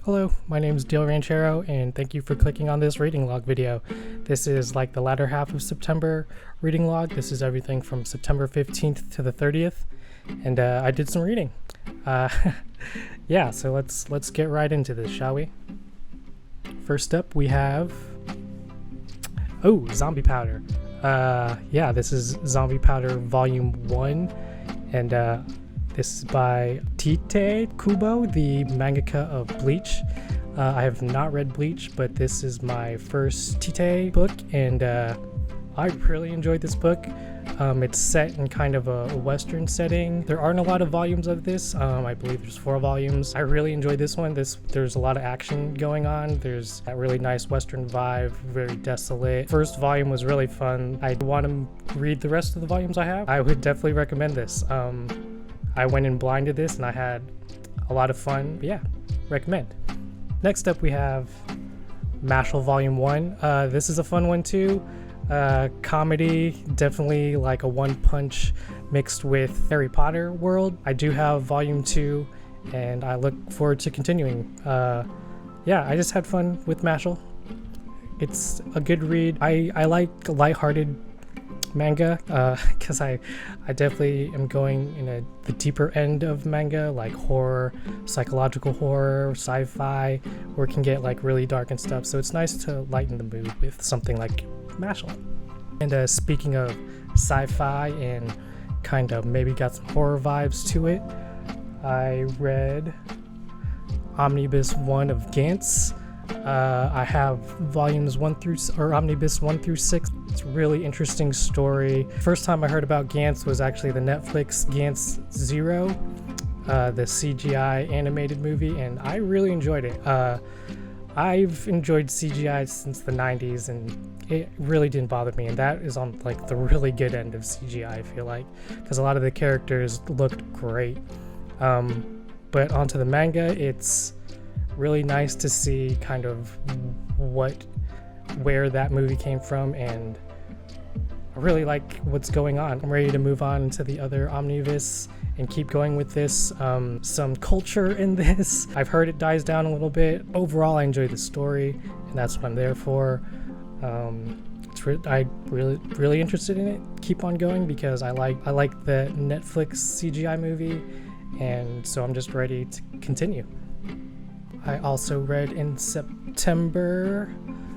Hello, my name is Dale Ranchero, and thank you for clicking on this reading log video. This is like the latter half of September reading log. This is everything from September 15th to the 30th, and I did some reading. Yeah, so let's get right into this, shall we? First up, we have Zombie Powder. Yeah, this is Zombie Powder Volume 1, and this is by Tite Kubo, the mangaka of Bleach. I have not read Bleach, but this is my first Tite book, and I really enjoyed this book. It's set in kind of a Western setting. There aren't a lot of volumes of this. I believe there's 4 volumes. I really enjoyed this one. There's a lot of action going on. There's that really nice Western vibe, very desolate. First volume was really fun. I want to read the rest of the volumes I have. I would definitely recommend this. I went in blind to this and I had a lot of fun. But yeah, recommend. Next up we have Mashle Volume 1. This is a fun one too. Comedy, definitely like a one punch mixed with Harry Potter world. I do have Volume 2 and I look forward to continuing. Yeah, I just had fun with Mashle. It's a good read. I like lighthearted manga because I definitely am going in the deeper end of manga, like horror, psychological horror, sci-fi, where it can get like really dark and stuff. So it's nice to lighten the mood with something like Mashle. And speaking of sci-fi and kind of maybe got some horror vibes to it, I read Omnibus 1 of Gantz. I have volumes Omnibus 1 through 6. It's a really interesting story. First time I heard about Gantz was actually the Netflix Gantz Zero, the CGI animated movie, and I really enjoyed it. I've enjoyed CGI since the 90s, and it really didn't bother me, and that is on like the really good end of CGI, I feel like, because a lot of the characters looked great. But onto the manga, it's really nice to see kind of where that movie came from, and I really like what's going on. I'm ready to move on to the other omnibus and keep going with this. Some culture in this. I've heard it dies down a little bit. Overall, I enjoy the story, and that's what I'm there for. I'm really interested in it. Keep on going because I like the Netflix CGI movie, and so I'm just ready to continue. I also read in September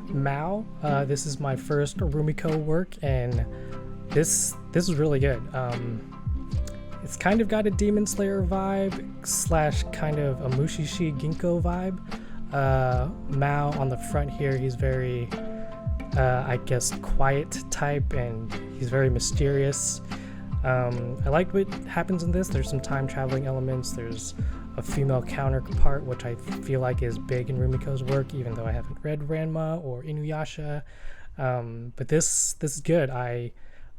Mao. This is my first rumiko work, and this is really good. It's kind of got a Demon Slayer vibe / kind of a Mushishi Ginkgo vibe. Mao on the front here, he's very I guess quiet type, and he's very mysterious. I like what happens in this. There's some time traveling elements. There's a female counterpart, which I feel like is big in Rumiko's work, even though I haven't read Ranma or Inuyasha. But this is good. I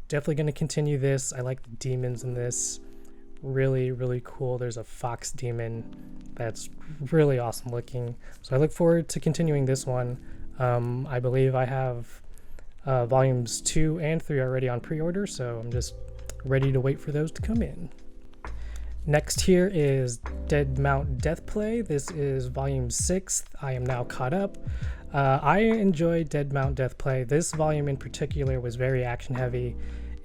definitely going to continue this. I like the demons in this. Really, really cool. There's a fox demon that's really awesome looking. So I look forward to continuing this one. I believe I have volumes 2 and 3 already on pre-order, so I'm just ready to wait for those to come in. Next here is Dead Mount Death Play. This is volume 6. I am now caught up. I enjoyed Dead Mount Death Play. This volume in particular was very action heavy,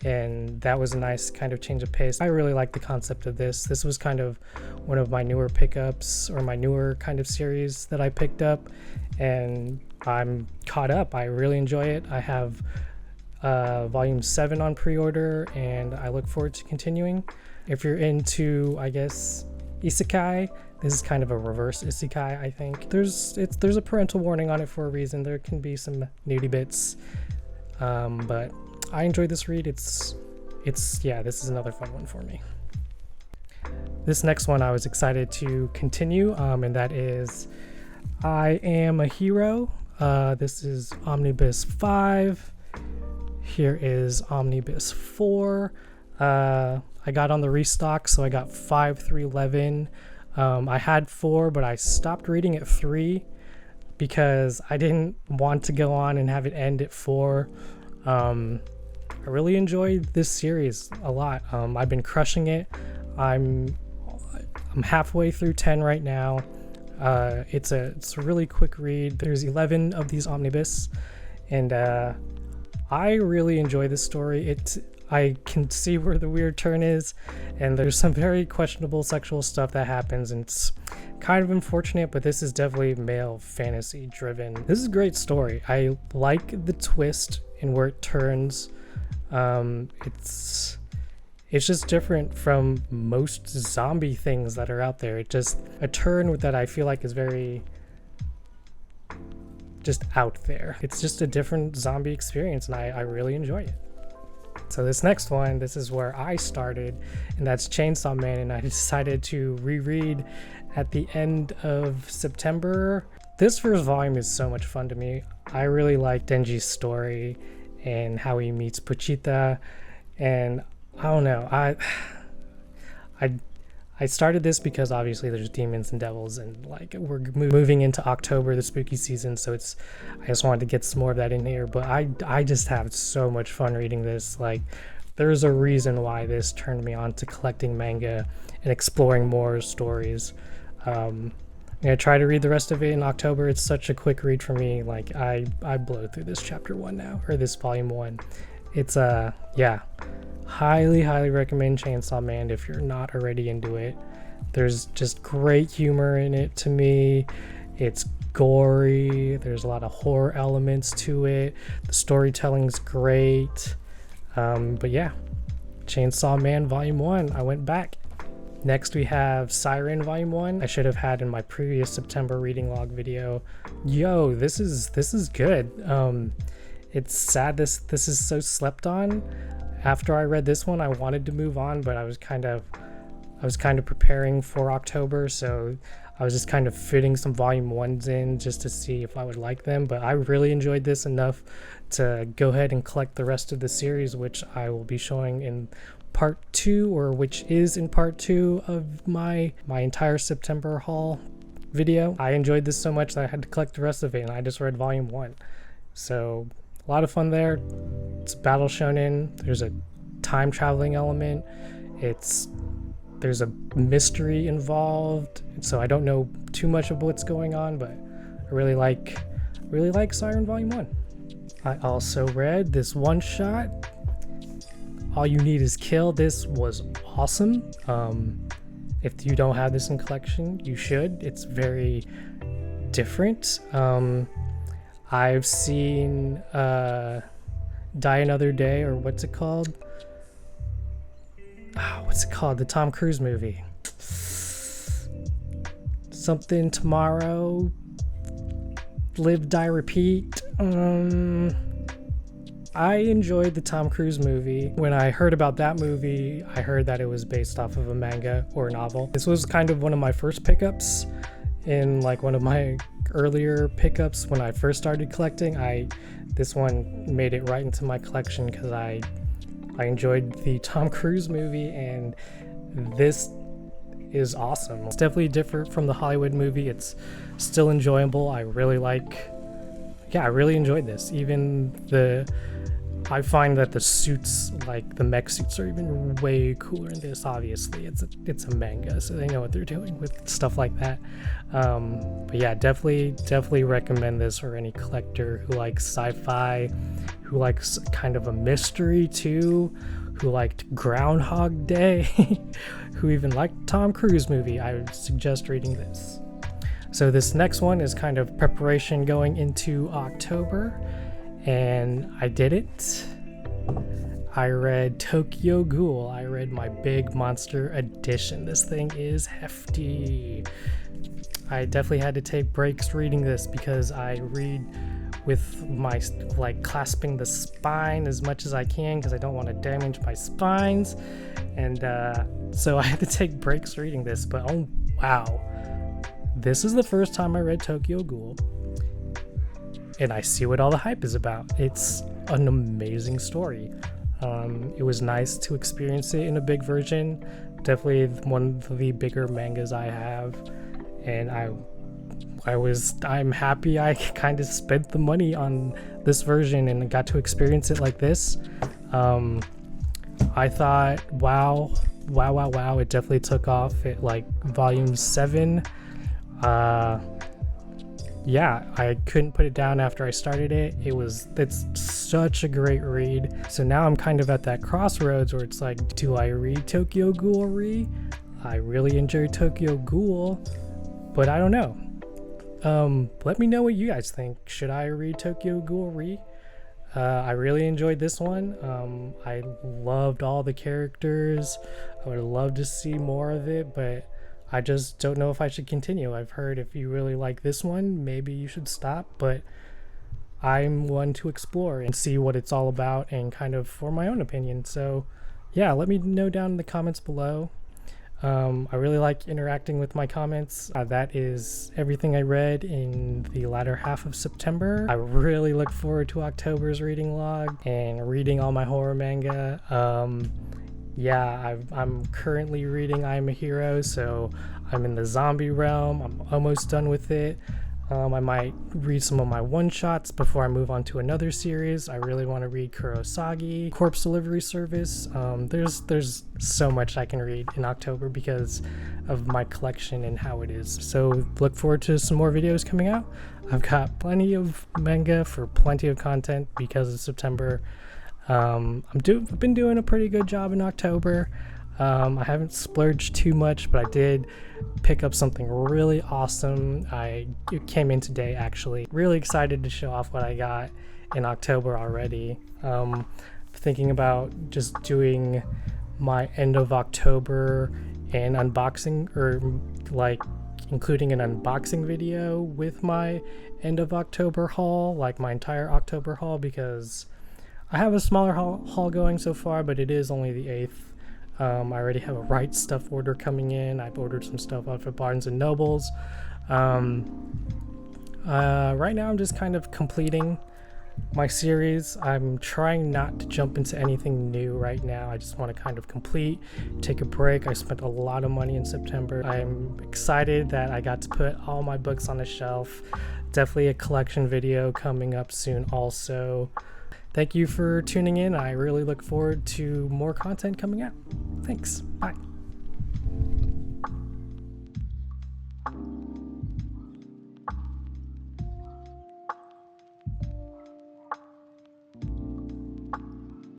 and that was a nice kind of change of pace. I really like the concept of this. This was kind of one of my newer pickups, or my newer kind of series that I picked up, and I'm caught up. I really enjoy it. I have volume 7 on pre-order, and I look forward to continuing. If you're into, I guess, isekai, this is kind of a reverse isekai, I think. There's a parental warning on it for a reason. There can be some nudie bits, but I enjoyed this read. Yeah, this is another fun one for me. This next one I was excited to continue, and that is I Am a Hero. This is Omnibus 5. Here is Omnibus 4. I got on the restock, so I got 5 through 11. I had 4, but I stopped reading at 3 because I didn't want to go on and have it end at 4. I really enjoyed this series a lot. I've been crushing it. I'm halfway through 10 right now. It's a really quick read. There's 11 of these omnibus, and I really enjoy this story. I can see where the weird turn is, and there's some very questionable sexual stuff that happens, and it's kind of unfortunate, but this is definitely male fantasy driven. This is a great story. I like the twist and where it turns. It's just different from most zombie things that are out there. It's just a turn that I feel like is very just out there. It's just a different zombie experience, and I really enjoy it. So this next one, this is where I started, and that's Chainsaw Man, and I decided to reread at the end of September. This first volume is so much fun to me. I really like Denji's story and how he meets Pochita, and I don't know, I started this because obviously there's demons and devils, and like we're moving into October, the spooky season, so I just wanted to get some more of that in here. But I just have so much fun reading this. Like, there's a reason why this turned me on to collecting manga and exploring more stories. I'm gonna try to read the rest of it in October. It's such a quick read for me. Like, I blow through this chapter 1 now, or this volume 1. It's yeah. Highly recommend Chainsaw Man if you're not already into it. There's just great humor in it to me. It's gory. There's a lot of horror elements to it. The storytelling's great. But yeah, Chainsaw Man Volume 1. I went back. Next we have Siren Volume 1. I should have had in my previous September reading log video. Yo, this is good. It's sad this is so slept on. After I read this one, I wanted to move on, but I was kind of preparing for October, so I was just kind of fitting some volume 1s in just to see if I would like them. But I really enjoyed this enough to go ahead and collect the rest of the series, which I will be showing in part 2, or which is in part 2 of my entire September haul video. I enjoyed this so much that I had to collect the rest of it, and I just read volume 1. So a lot of fun there. It's battle shonen. There's a time traveling element. There's a mystery involved. So I don't know too much of what's going on, but I really like Siren Volume 1. I also read this one shot, All You Need Is Kill. This was awesome. If you don't have this in collection, you should. It's very different. I've seen Die Another Day, or what's it called? The Tom Cruise movie. Something Tomorrow, Live, Die, Repeat. I enjoyed the Tom Cruise movie. When I heard about that movie, I heard that it was based off of a manga or a novel. This was kind of one of my first pickups in like one of my earlier pickups when I first started collecting. This one made it right into my collection because I enjoyed the Tom Cruise movie, and this is awesome. It's definitely different from the Hollywood movie. It's still enjoyable. I really enjoyed this. I find that the suits, like the mech suits, are even way cooler in this. Obviously, it's a manga, so they know what they're doing with stuff like that. But yeah, definitely recommend this for any collector who likes sci-fi, who likes kind of a mystery too, who liked Groundhog Day, who even liked Tom Cruise movie. I would suggest reading this. So this next one is kind of preparation going into October, and I did it. I read Tokyo Ghoul. I read my big monster edition. This thing is hefty. I definitely had to take breaks reading this because I read with my clasping the spine as much as I can because I don't want to damage my spines, and so I had to take breaks reading this. But oh wow, this is the first time I read Tokyo Ghoul, and I see what all the hype is about. It's an amazing story. It was nice to experience it in a big version. Definitely one of the bigger mangas I have, and I'm happy I kind of spent the money on this version and got to experience it like this. I thought, wow, it definitely took off at like volume 7. Yeah, I couldn't put it down after I started it. It's such a great read. So now I'm kind of at that crossroads where it's like, do I read Tokyo Ghoul Re? I really enjoy Tokyo Ghoul, but I don't know. Let me know what you guys think. Should I read Tokyo Ghoul Re? I really enjoyed this one. I loved all the characters. I would love to see more of it, but I just don't know if I should continue. I've heard if you really like this one, maybe you should stop, but I'm one to explore and see what it's all about and kind of for my own opinion. So yeah, let me know down in the comments below. I really like interacting with my comments. That is everything I read in the latter half of September. I really look forward to October's reading log and reading all my horror manga. Yeah, I'm currently reading I Am a Hero, so I'm in the zombie realm. I'm almost done with it. I might read some of my one-shots before I move on to another series. I really want to read Kurosagi, Corpse Delivery Service. There's so much I can read in October because of my collection and how it is. So look forward to some more videos coming out. I've got plenty of manga for plenty of content because of September. I've been doing a pretty good job in October. I haven't splurged too much, but I did pick up something really awesome. It came in today, actually. Really excited to show off what I got in October already. Thinking about just doing my end of October and unboxing, or like including an unboxing video with my end of October haul, like my entire October haul, because I have a smaller haul going so far, but it is only the 8th. I already have a Right Stuff order coming in. I've ordered some stuff out for Barnes & Nobles. Right now I'm just kind of completing my series. I'm trying not to jump into anything new right now. I just want to kind of take a break. I spent a lot of money in September. I'm excited that I got to put all my books on the shelf. Definitely a collection video coming up soon also. Thank you for tuning in. I really look forward to more content coming out. Thanks. Bye.